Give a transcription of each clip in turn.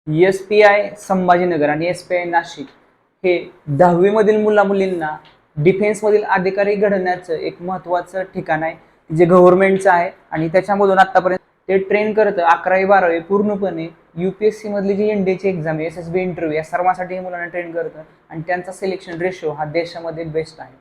SPI Sambhajinagar आणि SPI Nashik हे 10वी मधील मुलामुलींना डिफेन्समधील अधिकारी घडवण्याचं एक महत्त्वाचं ठिकाण आहे, जे गव्हर्नमेंटचं आहे आणि त्याच्यामधून आतापर्यंत ते ट्रेन करतं 11वी-12वी पूर्णपणे UPSC मधली जी NDAची एक्झाम आहे, SSB इंटरव्ह्यू या सर्वांसाठी हे मुलांना ट्रेन करतं आणि त्यांचा सिलेक्शन रेशो हा देशामध्ये बेस्ट आहे.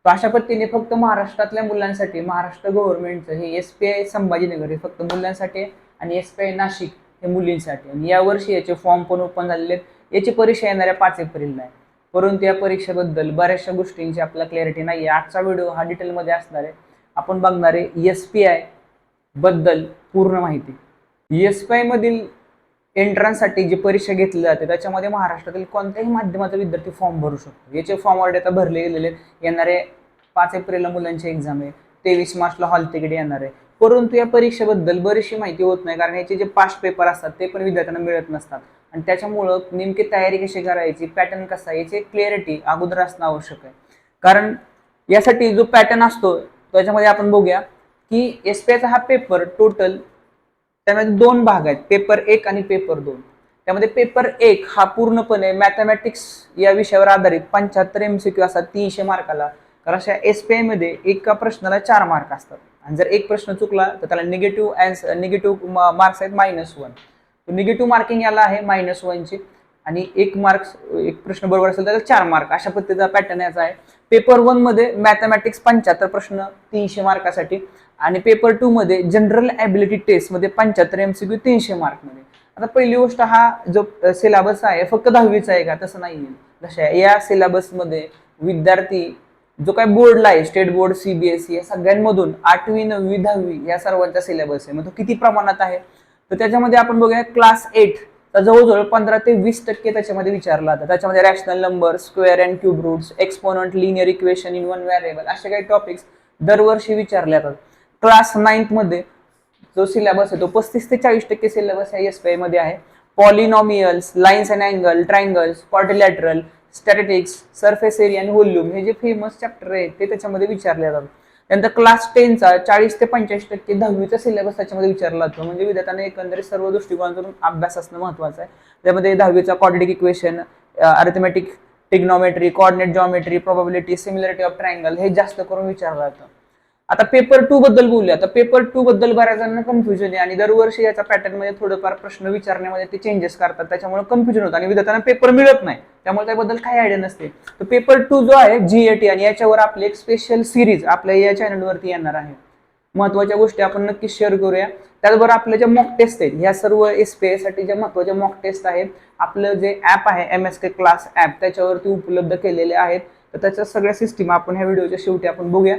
तर अशा पद्धतीने फक्त महाराष्ट्रातल्या मुलांसाठी महाराष्ट्र गव्हर्नमेंटचं हे SPI संभाजीनगर हे फक्त मुलांसाठी आहे आणि SPI नाशिक हे मुलींसाठी. आणि यावर्षी याचे फॉर्म पण ओपन झालेले आहेत. याची परीक्षा येणाऱ्या 5 एप्रिलला आहे. परंतु या परीक्षेबद्दल बऱ्याचशा गोष्टींची आपल्याला क्लॅरिटी नाही आहे. आजचा व्हिडिओ हा डिटेलमध्ये असणार आहे. आपण बघणार आहे SPI बद्दल पूर्ण माहिती. SPI मधील एंट्रन्ससाठी जी परीक्षा घेतली जाते त्याच्यामध्ये महाराष्ट्रातील कोणत्याही माध्यमाचा विद्यार्थी फॉर्म भरू शकतो. याचे फॉर्म ऑलरेडी आता भरले गेलेले आहेत. येणारे 5 एप्रिलला मुलांची एक्झाम आहे, 23 मार्चला हॉल तिकीट येणार आहे. परंतु या परीक्षेबद्दल बरीचशी माहिती होत नाही, कारण याचे जे पास्ट पेपर असतात ते पण विद्यार्थ्यांना मिळत नसतात आणि त्याच्यामुळं नेमकी तयारी कशी करायची, पॅटर्न कसा आहे याची क्लिअरिटी अगोदर असणं आवश्यक आहे. कारण यासाठी जो पॅटर्न असतो त्याच्यामध्ये आपण बघूया की SPIचा हा पेपर टोटल त्यामध्ये 2 भाग आहेत, पेपर 1 आणि पेपर 2. त्यामध्ये पेपर 1 हा पूर्णपणे मॅथमॅटिक्स या विषयावर आधारित 75 MCQ असतात 300 मार्काला. तर अशा SPI मध्ये एका प्रश्नाला 4 मार्क असतात आणि जर एक प्रश्न चुकला तर त्याला निगेटिव्ह मार्क्स आहेत -1. निगेटिव्ह मार्किंग याला आहे -1ची आणि एक प्रश्न बरोबर असेल तर 4 मार्क. अशा पद्धतीचा पॅटर्न याचा आहे. पेपर 1 मध्ये मॅथमॅटिक्स 75 प्रश्न 300 मार्कासाठी आणि पेपर 2 मध्ये जनरल ॲबिलिटी टेस्ट मध्ये 75 MCQ 300 मार्कमध्ये. आता पहिली गोष्ट, हा जो सिलेबस आहे फक्त 10वीचा आहे का, तसं नाहीये. जशा या सिलेबसमध्ये विद्यार्थी जो काय बोर्डला आहे, स्टेट बोर्ड, CBSE या सगळ्यांमधून 8वी 9वी 10वी या सर्वांचा सिलेबस आहे. मग तो किती प्रमाणात आहे तर त्याच्यामध्ये आपण बघूया क्लास 8 तर जवळजवळ 15 ते 20% त्याच्यामध्ये विचारला जातं. त्याच्यामध्ये rational number, square and cube roots, exponent, linear equation in one variable असे काही टॉपिक्स दरवर्षी विचारले जातात. क्लास 9 मध्ये जो सिलेबस आहे तो 35 ते 40% सिलेबस या SPI मध्ये आहे. Polynomials, lines and angle, triangles, quadrilateral, statistics, surface area आणि व्हॉल्यूम हे जे फेमस चॅप्टर आहेत ते त्याच्यामध्ये विचारले जातात. त्यानंतर क्लास 10चा 40 ते 85% 10वीचा सिलेबस त्याच्यामध्ये विचारला जातो. म्हणजे विद्यार्थ्यांना एकंदरीत सर्व दृष्टिकोनातून अभ्यास असणं महत्त्वाचं आहे. त्यामध्ये 10वीचा quadratic equation, arithmetic, trigonometry, coordinate geometry, probability, similarity of triangle हे जास्त करून विचारलं जातं. आता पेपर 2 बद्दल बोलूया. आता पेपर 2 बद्दल बऱ्याच जणांना कन्फ्युजन आहे आणि दरवर्षी याचा पॅटर्न मध्ये थोडंफार प्रश्न विचारण्यामध्ये ते चेंजेस करतात, त्याच्यामुळे कन्फ्युजन होतं आणि विद्यार्थ्यांना पेपर मिळत नाही, त्यामुळे त्याबद्दल काही आयडिया नसते. तर पेपर 2 जो आहे GAT आणि याच्यावर आपली एक स्पेशल सिरीज आपल्या या चॅनलवरती येणार आहे. महत्वाच्या गोष्टी आपण नक्की शेअर करूया. त्याचबरोबर आपल्या ज्या मॉक टेस्ट आहेत ह्या सर्व SPI साठी ज्या महत्वाच्या मॉक टेस्ट आहेत, आपलं जे ऍप आहे MSK क्लास ऍप त्याच्यावरती उपलब्ध केलेले आहेत. तर त्याच्या सगळ्या सिस्टीम आपण ह्या व्हिडिओच्या शेवटी आपण बघूया.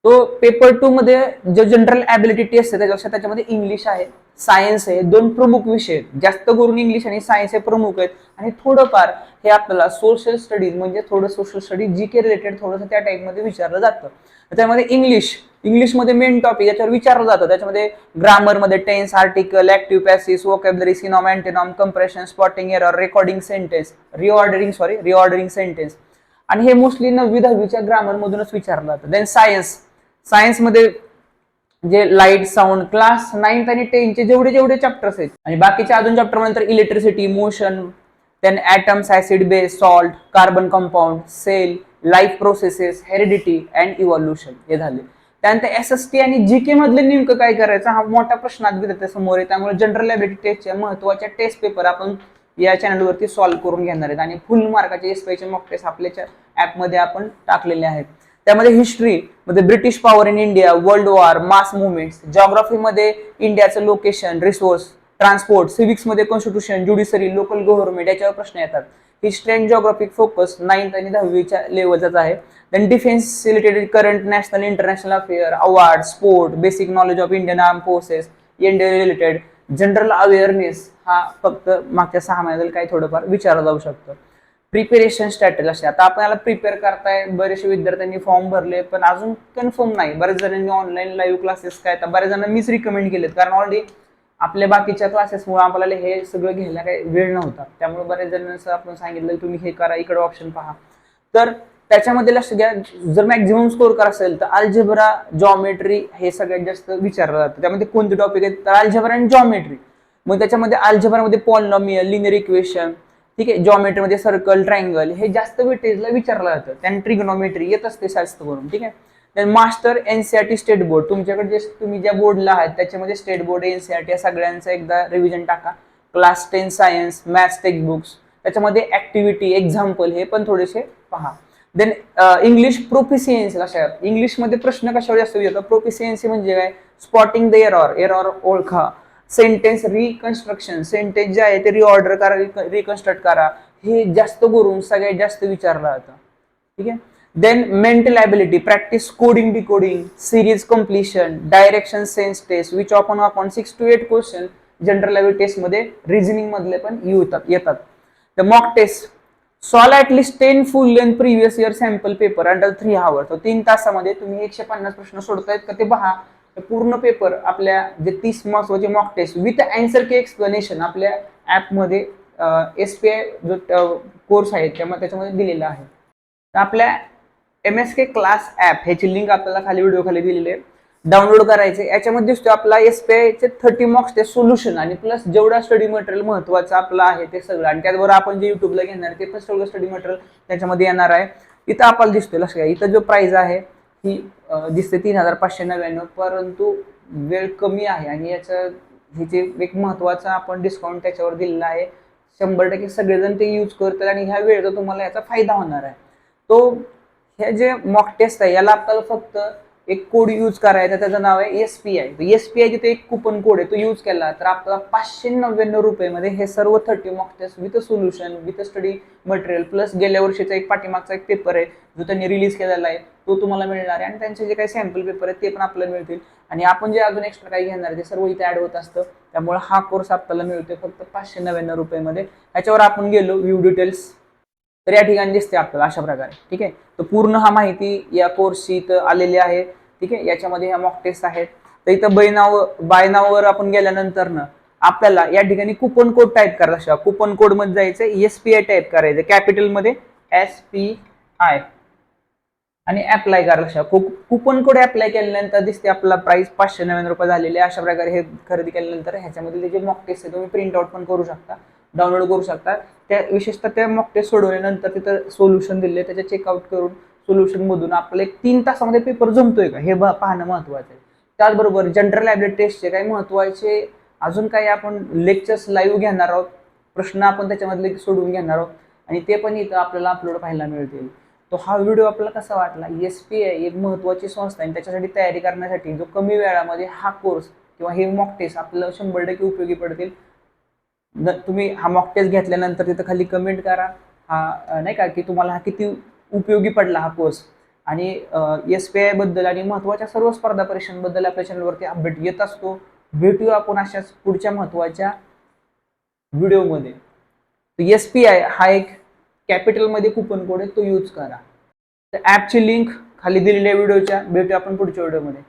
तो पेपर 2 मध्ये जो जनरल ॲबिलिटी टेस्ट आहे त्याच्यामध्ये इंग्लिश आहे, सायन्स आहे, 2 प्रमुख विषय आहेत. जास्त करून इंग्लिश आणि सायन्स हे प्रमुख आहेत आणि थोडंफार हे आपल्याला सोशल स्टडीज म्हणजे थोडं सोशल स्टडीज GK रिलेटेड थोडंसं त्या टाईपमध्ये विचारलं जातं. त्यामध्ये इंग्लिशमध्ये मेन टॉपिक याच्यावर विचारलं जातं. त्याच्यामध्ये ग्रामरमध्ये tense, article, active passive, vocabulary, synonym, antonym, comprehension, spotting error, reordering sentence आणि हे मोस्टली 9वी 10वीच्या ग्रामर मधूनच विचारलं जातं. देन सायन्समध्ये जे लाईट, साऊंड, क्लास 9 आणि 10चे जेवढे चॅप्टर्स आहेत आणि बाकीचे अजून चॅप्टर नंतर electricity, motion, then atoms, acid, base, salt, carbon compound, cell, life processes, heredity and evolution हे झाले. त्यानंतर SST आणि GK मधले नेमकं काय करायचं हा मोठा प्रश्न आज विद्यार्थ्यांसमोर आहे. त्यामुळे जनरल ॲबिलिटी टेस्टच्या महत्वाच्या टेस्ट पेपर आपण या चॅनलवरती सॉल्व्ह करून घेणार आहेत आणि फुल मार्काचे SPIचे मॉक टेस्ट आपल्या ॲपमध्ये आपण टाकलेले आहेत. त्यामध्ये हिस्ट्री मध्ये British power in India, world war, mass movements, जिओग्राफीमध्ये इंडियाचं लोकेशन, रिसोर्स, ट्रान्सपोर्ट, सिव्हिक्समध्ये कॉन्स्टिट्यूशन, ज्युडिशरी, लोकल गव्हर्नमेंट याच्यावर प्रश्न येतात. History and geographic focus 9th आणि 10वीच्या लेवलचाच आहे. Then defence related current, national international affair, award, sport, basic knowledge of Indian arm forces, India related, general awareness हा फक्त मागच्या 6 महिन्यातील काही थोडंफार विचारलं जाऊ शकतं. प्रिपेरेशन स्ट्रॅटेजी असे आता आपल्याला प्रिपेअर करताय. बरेचसे विद्यार्थ्यांनी फॉर्म भरले पण अजून कन्फर्म नाही. बरेच जणांनी ऑनलाईन लाईव्ह क्लासेस काय, तर बऱ्याच जणांना मीच रिकमेंड केलेत, कारण ऑलरेडी आपल्या बाकीच्या क्लासेसमुळे आपल्याला हे सगळं घ्यायला काही वेळ नव्हता. त्यामुळे बऱ्याच जणांना आपण सांगितलं तुम्ही हे करा, इकडे ऑप्शन पहा. तर त्याच्यामध्ये लक्ष द्या, जर मॅक्झिमम स्कोर करा असेल तर अल्जेब्रा, जॉमेट्री हे सगळ्यात जास्त विचारलं जातं. त्यामध्ये कोणते टॉपिक आहेत तर अल्जेब्रा आणि जॉमेट्री. मग त्याच्यामध्ये अल्जेब्रामध्ये पॉलिनॉमियल, लिनियर इक्वेशन, ठीक आहे, जॉमेट्रीमध्ये सर्कल, ट्रायंगल हे जास्त वेटेजला विचारलं जातं. त्याने ट्रिग्नोमेट्री येत असते जास्त करून, ठीक आहे. Then master NCERT state board, तुमच्याकडे जे तुम्ही ज्या बोर्डला आहात त्याच्यामध्ये स्टेट बोर्ड, एनसीईआरटी या सगळ्यांचा एकदा रिव्हिजन टाका. क्लास 10 सायन्स, मॅथ्स टेक्स्टबुक्स, त्याच्यामध्ये ऍक्टिव्हिटी, एक्झाम्पल हे पण थोडेसे पहा. देन इंग्लिश प्रोफिशियन्सी कशा, इंग्लिशमध्ये प्रश्न कशावर जास्त येतात? प्रोफिशियन्सी म्हणजे काय? स्पॉटिंग द एरर, एरर ओळखा. सेंटेन्स रिकन्स्ट्रक्शन, सेंटेन्स जे आहे ते रिऑर्डर करा, रिकन्स्ट्रक्ट करा, हे जास्त करून सगळ्यात जास्त विचारलं जातं, ठीक आहे. Then mental ability, practice coding, decoding, series completion, direction sense test, which आपण 6 to 8 question general level test मध्ये रिझनिंग मधले पण येतात. The mock test, solve at least 10 full length previous year sample paper under 3 hours. 3 तासामध्ये तुम्ही 150 प्रश्न सोडतायत का ते पहा. पूर्ण पेपर आपल्या जे 30 महत्वाचे mock test with answer key explanation आपल्या ऍपमध्ये SPI जो कोर्स आहे त्याच्यामध्ये दिलेला आहे. तर आपल्या MSK क्लास ऍप ह्याची लिंक आपल्याला खाली व्हिडिओ खाली दिलेली आहे, डाउनलोड करायचे. याच्यामध्ये दिसतो आपला SPI चे 30 मॉक्स टेस्ट सोल्युशन आणि प्लस जेवढा स्टडी मटेरियल महत्वाचं आपलं आहे ते सगळं, आणि त्याचबरोबर आपण जे युट्यूबला घेणार ते पण सगळं स्टडी मटेरियल त्याच्यामध्ये येणार आहे. इथं आपल्याला दिसतोय, लक्षात घ्या, इथं जो प्राइस आहे ही दिसते 3599, परंतु वेळ कमी आहे आणि ह्याचे एक महत्वाचा आपण डिस्काउंट त्याच्यावर दिलेला आहे. 100% सगळेजण ते यूज करतात आणि ह्या वेळेचा तुम्हाला याचा फायदा होणार आहे. तो हे जे मॉक टेस्ट आहे याला आपल्याला फक्त एक कोड यूज करायचा, त्याचं नाव आहे SPI. SPI जिथे एक कुपन कोड आहे तो यूज केला तर आपल्याला 599 रुपये हे सर्व 30 mock test with solution, with study material, plus गेल्या वर्षीचा एक पाठीमागचा एक पेपर आहे जो त्यांनी रिलीज केलेला आहे तो तुम्हाला मिळणार आहे, आणि त्यांचे जे काही सॅम्पल पेपर आहेत ते पण आपल्याला मिळतील, आणि आपण जे अजून एक्स्ट्रा काही घेणार आहे ते सर्व इथे ऍड होत असतं. त्यामुळे हा कोर्स आपल्याला मिळतोय फक्त 599 रुपये. ह्याच्यावर आपण गेलो व्ह्यू डिटेल्स, तर या ठिकाणी दिसते आपल्याला अशा प्रकारे, ठीक आहे. तर पूर्ण हा माहिती या कोर्सची इथं आलेली आहे, ठीक आहे. याच्यामध्ये ह्या मॉक टेस्ट आहेत. तर इथं बाय नाववर आपण गेल्यानंतर ना आपल्याला या ठिकाणी कुपन कोड टाईप करायचा. कुपन कोड मध्ये जायचं, SPI टाईप करायचं कॅपिटल मध्ये SPI आणि अप्लाय करायला. कुपन कोड अप्लाय केल्यानंतर दिसते आपला प्राइस 599 रुपये झालेले. अशा प्रकारे हे खरेदी केल्यानंतर ह्याच्यामध्ये जे मॉक टेस्ट आहे तुम्ही प्रिंट आउट पण करू शकता, डाउनलोड करू शकता. त्या विशेषतः त्या मॉक टेस्ट सोडवल्यानंतर तिथं सोल्युशन दिले, त्याचे चेकआउट करून सोल्युशन मधून आपलं 3 तासामध्ये पेपर जमतोय का हे पाहणं महत्वाचं आहे. त्याचबरोबर जनरल ॲबिलिटी टेस्टचे काही महत्वाचे अजून काही आपण लेक्चर्स लाईव्ह घेणार आहोत, प्रश्न आपण त्याच्यामधले सोडवून घेणार आहोत, आणि ते पण इथं आपल्याला अपलोड पाहायला मिळतील. तो हा व्हिडिओ आपल्याला कसा वाटला? SPI एक महत्वाची संस्था आहे, त्याच्यासाठी तयारी करण्यासाठी जो कमी वेळामध्ये हा कोर्स किंवा हे मॉक टेस्ट आपल्याला 100% उपयोगी पडतील. तुम्ही हा मॉक टेस्ट घेतल्यानंतर तिथं खाली कमेंट करा, हा नाही का, की तुम्हाला हा किती उपयोगी पडला हा कोर्स, आणि SPI बद्दल आणि महत्वाच्या सर्व स्पर्धा परीक्षांबद्दल आपल्या चॅनलवरती अपडेट येत असतो. भेटूया आपण अशाच पुढच्या महत्वाच्या व्हिडिओमध्ये. SPI हा एक कॅपिटलमध्ये कुपन कोड आहे, तो यूज करा. तर ॲपची लिंक खाली दिलेल्या व्हिडिओच्या, भेटूया आपण पुढच्या व्हिडिओमध्ये.